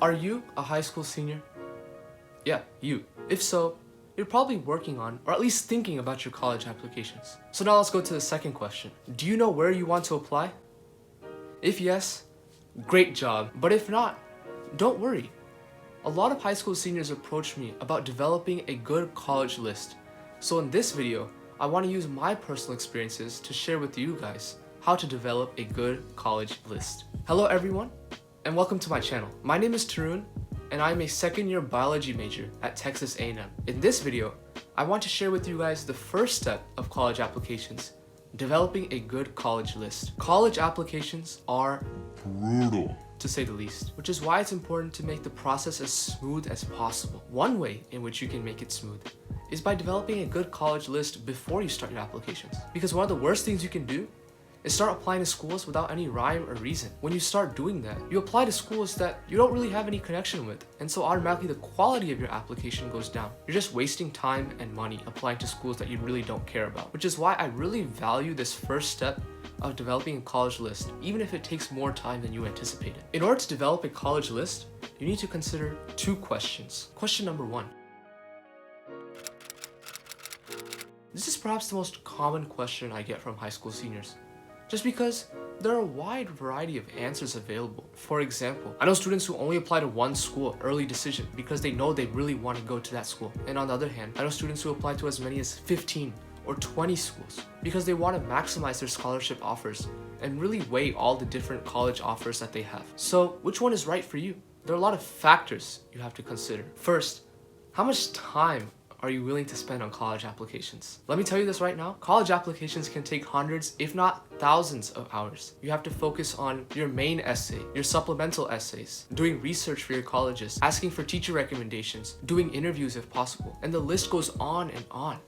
Are you a high school senior? Yeah, you. If so, you're probably working on, or at least thinking about your college applications. So now let's go to the second question. Do you know where you want to apply? If yes, great job. But if not, don't worry. A lot of high school seniors approach me about developing a good college list. So in this video, I want to use my personal experiences to share with you guys how to develop a good college list. Hello everyone, and welcome to my channel. My name is Tarun, and I'm a second-year biology major at Texas A&M. In this video, I want to share with you guys the first step of college applications, developing a good college list. College applications are brutal, to say the least, which is why it's important to make the process as smooth as possible. One way in which you can make it smooth is by developing a good college list before you start your applications. Because one of the worst things you can do is start applying to schools without any rhyme or reason. When you start doing that, you apply to schools that you don't really have any connection with, and so automatically the quality of your application goes down. You're just wasting time and money applying to schools that you really don't care about, which is why I really value this first step of developing a college list, even if it takes more time than you anticipated. In order to develop a college list, you need to consider two questions. Question number one. This is perhaps the most common question I get from high school seniors, just because there are a wide variety of answers available. For example, I know students who only apply to one school early decision because they know they really want to go to that school. And on the other hand, I know students who apply to as many as 15 or 20 schools because they want to maximize their scholarship offers and really weigh all the different college offers that they have. So which one is right for you? There are a lot of factors you have to consider. First, how much time are you willing to spend on college applications? Let me tell you this right now, college applications can take hundreds, if not thousands of hours. You have to focus on your main essay, your supplemental essays, doing research for your colleges, asking for teacher recommendations, doing interviews if possible, and the list goes on and on.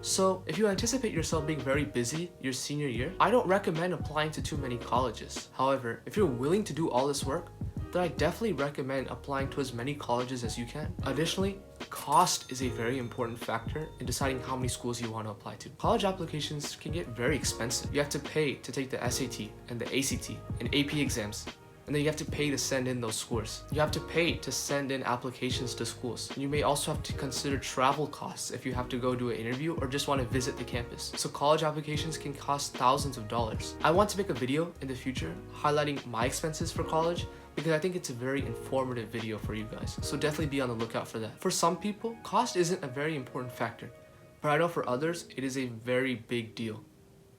So if you anticipate yourself being very busy your senior year, I don't recommend applying to too many colleges. However, if you're willing to do all this work, then I definitely recommend applying to as many colleges as you can. Additionally, cost is a very important factor in deciding how many schools you want to apply to. College applications can get very expensive. You have to pay to take the SAT and the ACT and AP exams, and then you have to pay to send in those scores. You have to pay to send in applications to schools. You may also have to consider travel costs if you have to go do an interview or just want to visit the campus. So college applications can cost thousands of dollars. I want to make a video in the future highlighting my expenses for college because I think it's a very informative video for you guys. So definitely be on the lookout for that. For some people, cost isn't a very important factor, but I know for others, it is a very big deal.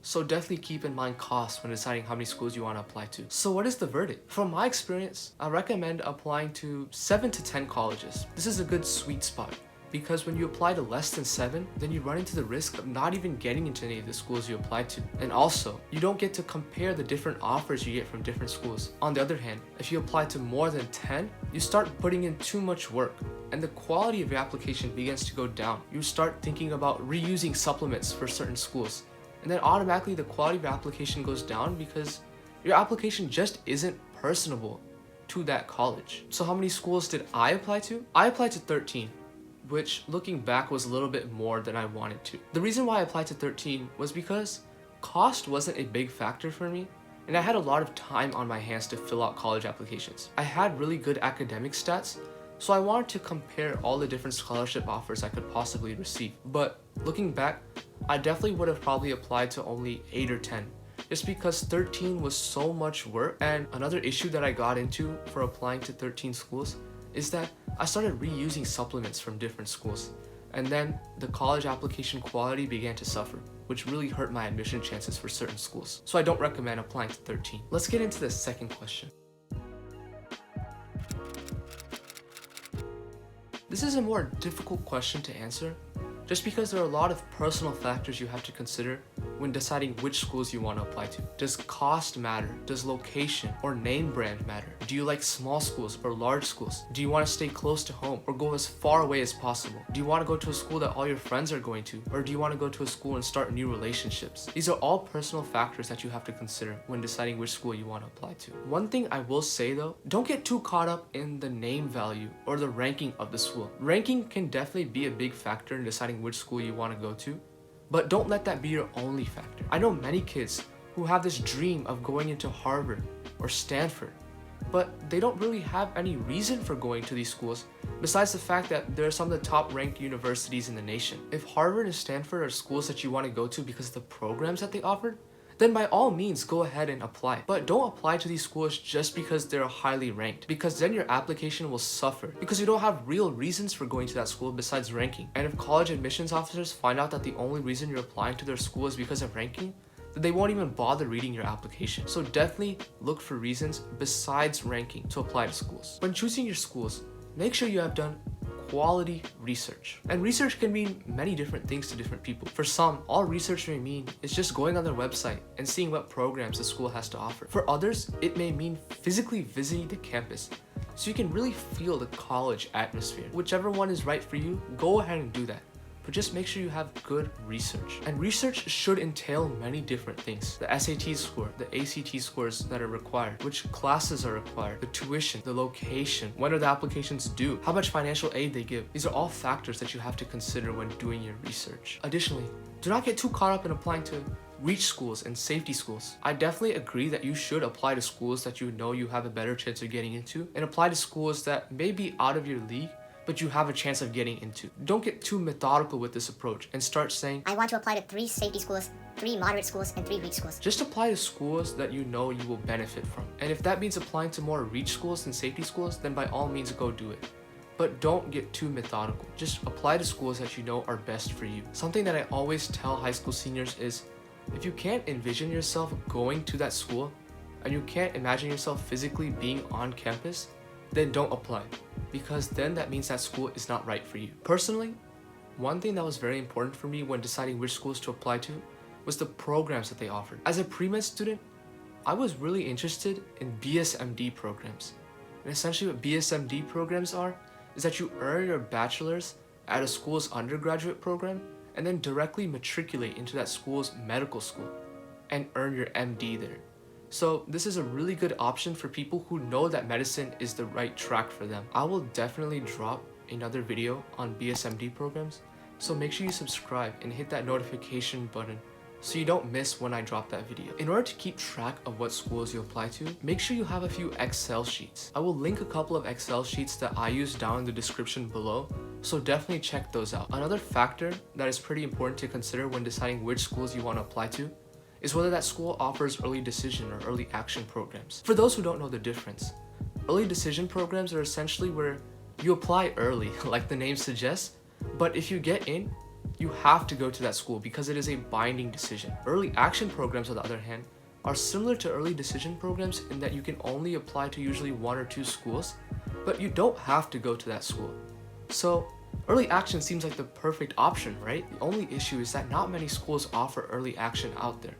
So definitely keep in mind costs when deciding how many schools you want to apply to. So what is the verdict? From my experience, I recommend applying to 7 to 10 colleges. This is a good sweet spot because when you apply to less than 7, then you run into the risk of not even getting into any of the schools you applied to. And also, you don't get to compare the different offers you get from different schools. On the other hand, if you apply to more than 10, you start putting in too much work and the quality of your application begins to go down. You start thinking about reusing supplements for certain schools. And then automatically the quality of your application goes down because your application just isn't personable to that college. So how many schools did I apply to? I applied to 13, which looking back was a little bit more than I wanted to. The reason why I applied to 13 was because cost wasn't a big factor for me, and I had a lot of time on my hands to fill out college applications. I had really good academic stats, so I wanted to compare all the different scholarship offers I could possibly receive. But looking back, I definitely would have probably applied to only 8 or 10, just because 13 was so much work. And another issue that I got into for applying to 13 schools is that I started reusing supplements from different schools, and then the college application quality began to suffer, which really hurt my admission chances for certain schools. So I don't recommend applying to 13. Let's get into the second question. This is a more difficult question to answer, just because there are a lot of personal factors you have to consider when deciding which schools you want to apply to. Does cost matter? Does location or name brand matter? Do you like small schools or large schools? Do you want to stay close to home or go as far away as possible? Do you want to go to a school that all your friends are going to? Or do you want to go to a school and start new relationships? These are all personal factors that you have to consider when deciding which school you want to apply to. One thing I will say though, don't get too caught up in the name value or the ranking of the school. Ranking can definitely be a big factor in deciding which school you want to go to, but don't let that be your only factor. I know many kids who have this dream of going into Harvard or Stanford, but they don't really have any reason for going to these schools besides the fact that they're some of the top ranked universities in the nation. If Harvard and Stanford are schools that you want to go to because of the programs that they offer, then by all means go ahead and apply. But don't apply to these schools just because they're highly ranked, because then your application will suffer because you don't have real reasons for going to that school besides ranking. And if college admissions officers find out that the only reason you're applying to their school is because of ranking, then they won't even bother reading your application. So definitely look for reasons besides ranking to apply to schools. When choosing your schools, make sure you have done quality research. And research can mean many different things to different people. For some, all research may mean is just going on their website and seeing what programs the school has to offer. For others, it may mean physically visiting the campus so you can really feel the college atmosphere. Whichever one is right for you, go ahead and do that. But just make sure you have good research. And research should entail many different things. The SAT score, the ACT scores that are required, which classes are required, the tuition, the location, when are the applications due, how much financial aid they give. These are all factors that you have to consider when doing your research. Additionally, do not get too caught up in applying to reach schools and safety schools. I definitely agree that you should apply to schools that you know you have a better chance of getting into, and apply to schools that may be out of your league but you have a chance of getting into. Don't get too methodical with this approach and start saying, I want to apply to 3 safety schools, 3 moderate schools, and 3 reach schools. Just apply to schools that you know you will benefit from. And if that means applying to more reach schools than safety schools, then by all means go do it. But don't get too methodical. Just apply to schools that you know are best for you. Something that I always tell high school seniors is, if you can't envision yourself going to that school, and you can't imagine yourself physically being on campus, then don't apply, because then that means that school is not right for you. Personally, one thing that was very important for me when deciding which schools to apply to was the programs that they offered. As a pre-med student, I was really interested in BSMD programs. And essentially what BSMD programs are is that you earn your bachelor's at a school's undergraduate program and then directly matriculate into that school's medical school and earn your MD there. So this is a really good option for people who know that medicine is the right track for them. I will definitely drop another video on BSMD programs, so make sure you subscribe and hit that notification button so you don't miss when I drop that video. In order to keep track of what schools you apply to, make sure you have a few Excel sheets. I will link a couple of Excel sheets that I use down in the description below, so definitely check those out. Another factor that is pretty important to consider when deciding which schools you want to apply to is whether that school offers early decision or early action programs. For those who don't know the difference, early decision programs are essentially where you apply early, like the name suggests, but if you get in, you have to go to that school because it is a binding decision. Early action programs, on the other hand, are similar to early decision programs in that you can only apply to usually 1 or 2 schools, but you don't have to go to that school. So early action seems like the perfect option, right? The only issue is that not many schools offer early action out there.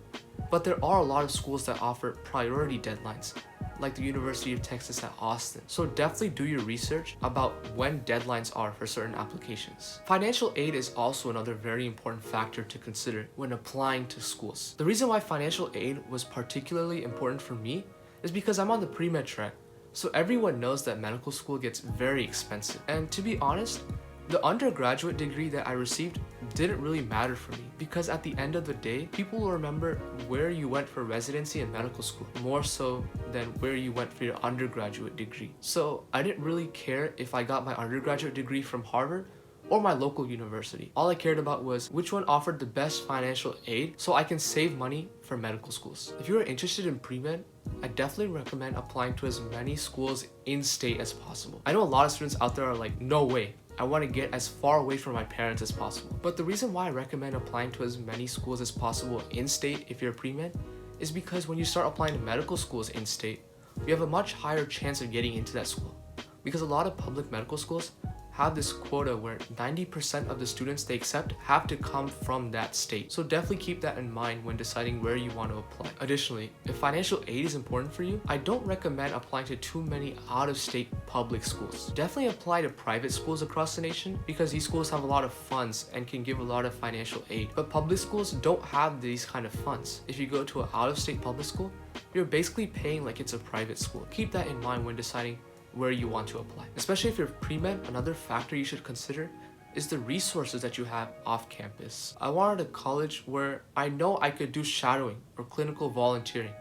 But there are a lot of schools that offer priority deadlines, like the University of Texas at Austin. So definitely do your research about when deadlines are for certain applications. Financial aid is also another very important factor to consider when applying to schools. The reason why financial aid was particularly important for me is because I'm on the pre-med track. So everyone knows that medical school gets very expensive. And to be honest, the undergraduate degree that I received didn't really matter for me because at the end of the day, people will remember where you went for residency and medical school more so than where you went for your undergraduate degree. So I didn't really care if I got my undergraduate degree from Harvard or my local university. All I cared about was which one offered the best financial aid so I can save money for medical schools. If you are interested in pre-med, I definitely recommend applying to as many schools in-state as possible. I know a lot of students out there are like, no way, I want to get as far away from my parents as possible. But the reason why I recommend applying to as many schools as possible in-state if you're pre-med is because when you start applying to medical schools in-state, you have a much higher chance of getting into that school. Because a lot of public medical schools have this quota where 90% of the students they accept have to come from that state. So definitely keep that in mind when deciding where you want to apply. Additionally, if financial aid is important for you, I don't recommend applying to too many out-of-state public schools. Definitely apply to private schools across the nation because these schools have a lot of funds and can give a lot of financial aid. But public schools don't have these kind of funds. If you go to an out-of-state public school, you're basically paying like it's a private school. Keep that in mind when deciding where you want to apply. Especially if you're pre-med, another factor you should consider is the resources that you have off campus. I wanted a college where I know I could do shadowing or clinical volunteering,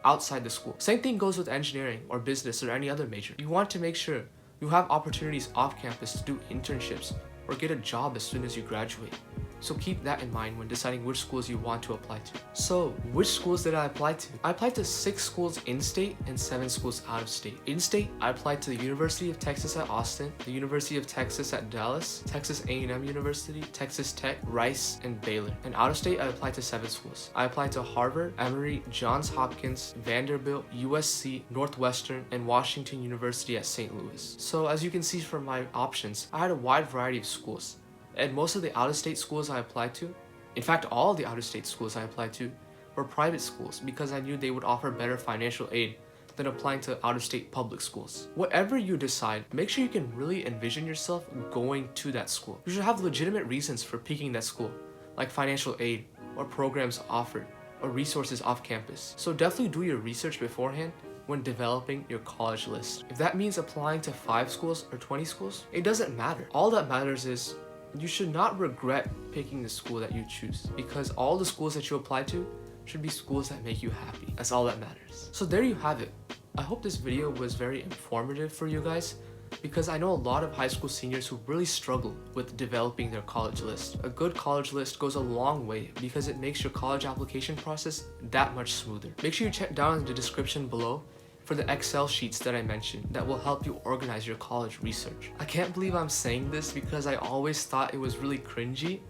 outside the school. Same thing goes with engineering or business or any other major. You want to make sure you have opportunities off campus to do internships or get a job as soon as you graduate. So keep that in mind when deciding which schools you want to apply to. So, which schools did I apply to? I applied to 6 schools in-state and 7 schools out-of-state. In-state, I applied to the University of Texas at Austin, the University of Texas at Dallas, Texas A&M University, Texas Tech, Rice, and Baylor. And out-of-state, I applied to 7 schools. I applied to Harvard, Emory, Johns Hopkins, Vanderbilt, USC, Northwestern, and Washington University at St. Louis. So as you can see from my options, I had a wide variety of schools. And most of the out-of-state schools I applied to, in fact all the out-of-state schools I applied to, were private schools because I knew they would offer better financial aid than applying to out-of-state public schools. Whatever you decide, make sure you can really envision yourself going to that school. You should have legitimate reasons for picking that school, like financial aid, or programs offered, or resources off campus. So definitely do your research beforehand when developing your college list. If that means applying to 5 schools or 20 schools, it doesn't matter. All that matters is you should not regret picking the school that you choose, because all the schools that you apply to should be schools that make you happy. That's all that matters. So there you have it. I hope this video was very informative for you guys, because I know a lot of high school seniors who really struggle with developing their college list. A good college list goes a long way because it makes your college application process that much smoother. Make sure you check down in the description below for the Excel sheets that I mentioned that will help you organize your college research. I can't believe I'm saying this because I always thought it was really cringy,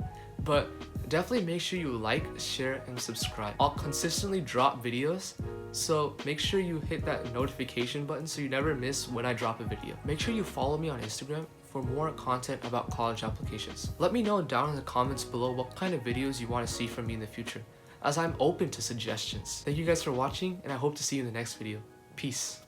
but definitely make sure you like, share, and subscribe. I'll consistently drop videos, so make sure you hit that notification button so you never miss when I drop a video. Make sure you follow me on Instagram for more content about college applications. Let me know down in the comments below what kind of videos you want to see from me in the future, as I'm open to suggestions. Thank you guys for watching, and I hope to see you in the next video. Peace.